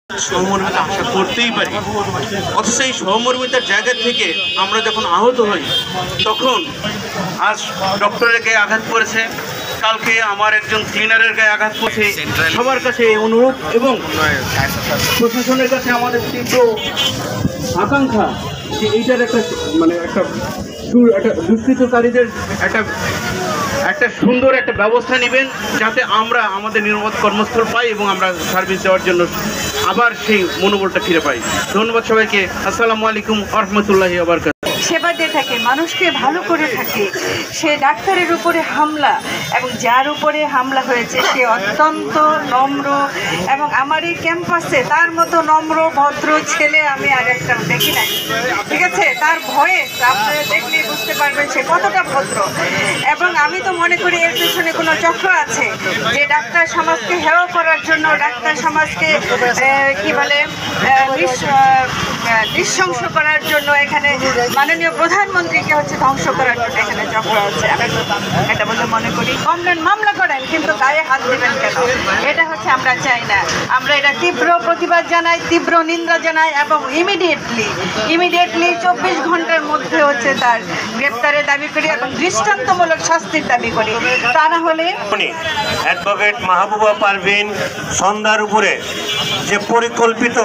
সহমর্মিতা আশা করতেই পারি। অথচ এই সহমর্মিতার জায়গা থেকে আমরা যখন আহত হই তখন আজ ডক্টরের গায়ে আঘাত পড়েছে, কালকে আমার একজন ক্লিনারের গায়ে আঘাত পড়ছে। সবার কাছে এই অনুরোধ এবং প্রশাসনের কাছে আমাদের তীব্র আকাঙ্ক্ষা যে এইটার একটা একটা দুষ্কৃতকারীদের একটা সুন্দর একটা ব্যবস্থা নেবেন, যাতে আমরা আমাদের নিরাপদ কর্মস্থল পাই এবং আমরা সার্ভিস দেওয়ার জন্য আবার সেই মনোবলটা ফিরে পাই। ধন্যবাদ সবাইকে। আসসালামু আলাইকুম ওয়া রাহমাতুল্লাহি ওয়া বারাকাতুহু। সেবা দিয়ে থাকে, মানুষকে ভালো করে থাকে। সে ডাক্তারের উপরে হামলা এবং যার উপরে হামলা হয়েছে সে অত্যন্ত নম্র, এবং আমার এই ক্যাম্পাসে তার মতো নম্র ভদ্র ছেলে আমি আর একটা দেখি নাই। ঠিক আছে, তার ভয়েস আপনারা দেখলেই বুঝতে পারবেন সে কতটা ভদ্র। এবং আমি তো মনে করি এর পেছনে কোনো চক্র আছে যে ডাক্তার সমাজকে হেয় করার জন্য, ডাক্তার সমাজকে কি বলে নৃশংস করার জন্য, এখানে মাননীয় প্রধানমন্ত্রীকে ধ্বংস করার জন্য এখানে চক্র হচ্ছে। আমি এটা বলে মনে করি। কমপ্লেন মামলা করেন, কিন্তু গায়ে হাত দেবেন কেন? এটা আমরা চাই না। আমরা এটা তীব্র প্রতিবাদ জানাই, তীব্র নিন্দা জানাই এবং ইমিডিয়েটলি 24 ঘন্টার মধ্যে তার গ্রেপ্তারের দাবি করি এবং দৃষ্টান্তমূলক শাস্তির দাবি করি। তা না হলে অ্যাডভোকেট মাহবুবা পারভিন সন্ধ্যার উপরে যে পরিকল্পিত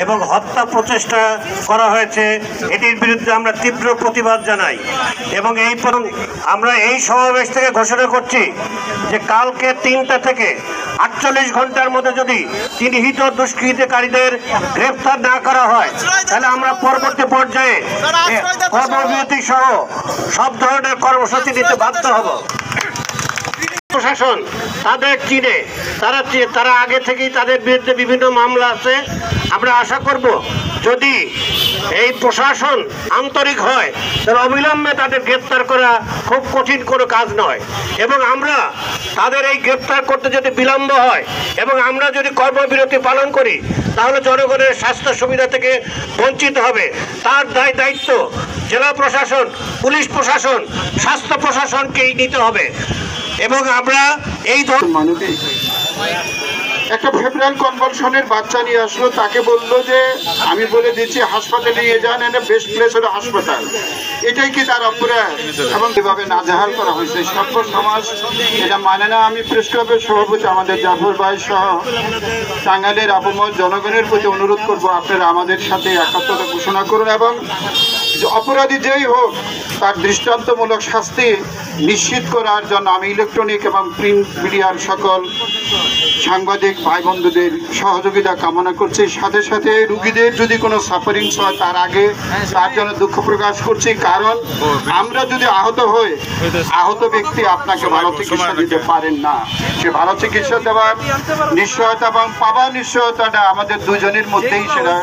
এবং হত্যা প্রচেষ্টা করা হয়েছে, এটির বিরুদ্ধে আমরা তীব্র প্রতিবাদ জানাই এবং আমরা এই সমাবেশ থেকে ঘোষণা করছি যে কালকে 3টা থেকে 48 ঘন্টার মধ্যে যদি চিহ্নিত দুষ্কৃতকারীদের গ্রেফতার না করা হয়, তাহলে আমরা পরবর্তী পর্যায়ে কর্মবিরতি সহ সব ধরনের কর্মসূচি নিতে বাধ্য হব। প্রশাসন তাদের চিনে, তারা আগে থেকেই তাদের বিরুদ্ধে বিভিন্ন মামলা আছে। আমরা আশা করব যদি এই প্রশাসন আন্তরিক হয় তাহলে অবিলম্বে তাদের গ্রেপ্তার করা খুব কঠিন কোনো কাজ নয়, এবং আমরা তাদের এই গ্রেপ্তার করতে যদি বিলম্ব হয় এবং আমরা যদি কর্মবিরতি পালন করি তাহলে জনগণের স্বাস্থ্য সুবিধা থেকে বঞ্চিত হবে। তার দায়িত্ব জেলা প্রশাসন, পুলিশ প্রশাসন, স্বাস্থ্য প্রশাসনকেই নিতে হবে। এবং আমরা এই একটা ফেব্রাইল কনভালশনের বাচ্চা নিয়ে আসলো, তাকে বললো যে আমি বলে দিচ্ছি হাসপাতালে নিয়ে যান, এটা বেস্ট প্লেস হলো হাসপাতাল। এটাই কি তার অপরাধ? এবং এভাবে নাজেহাল করা হয়েছে সভ্য সমাজ, এটা মানে না। আমি প্রেস ক্লাবের সভাপতি আমাদের জাফর ভাই সহ টাঙ্গাইলের আপামর জনগণের প্রতি অনুরোধ করব, আপনারা আমাদের সাথে একাত্মতা ঘোষণা করুন এবং অপরাধী যেই হোক তার দৃষ্টান্তমূলক শাস্তি নিশ্চিত করার জন্য আমি ইলেকট্রনিক এবং প্রিন্ট মিডিয়ার সকল সাংবাদিক ভাই বন্ধুদের সহযোগিতা কামনা করছি। সাথে সাথে রুগীদের যদি কোনো সাফারিংস হয় তার আগে তার জন্য দুঃখ প্রকাশ করছি, কারণ আমরা যদি আহত হই, আহত ব্যক্তি আপনাকে ভালো চিকিৎসা দিতে পারেন না। সে ভালো চিকিৎসা দেওয়ার নিশ্চয়তা এবং পাওয়ার নিশ্চয়তাটা আমাদের দুজনের মধ্যেই সেটা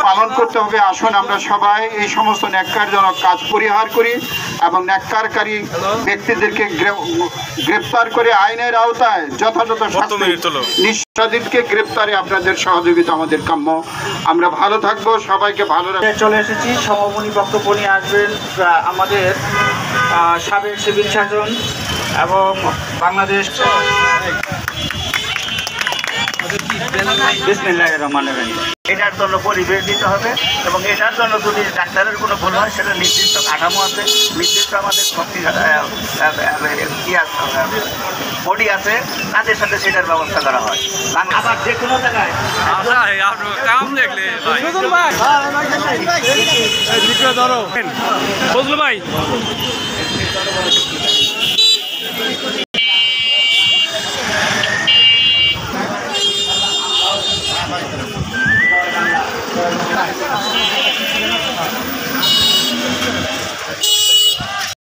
পালন করতে হবে। আসুন আমরা সবাই এই সমস্ত ন্যাক্কারজনক কাজ পরিহার করি এবং ন্যাক্কারকারী ব্যক্তিদেরকে গ্রেপ্তার করে আইনের আওতায় যথাযথ নিঃস্বাধীনকে গ্রেপ্তারে আপনাদের সহযোগিতা আমাদের কাম্য। আমরা ভালো থাকবো, সবাইকে ভালো রাখবো। চলে এসেছি, সমাপনী বক্তব্য নিয়ে আসবেন আমাদের সাবেক সিভিল সার্জন এবং বাংলাদেশ বিসমিল্লাহির রহমানির রহিম। এটার জন্য পরিবেশ দিতে হবে এবং এটার জন্য যদি ডাক্তারের কোনো ভুল হয় সেটা নির্দিষ্ট কাঠামো আছে, নির্দিষ্ট আমাদের বডি আছে, তাদের সাথে সেটার ব্যবস্থা করা হয়। আবার যে কোনো জায়গায় বুঝলো ভাই।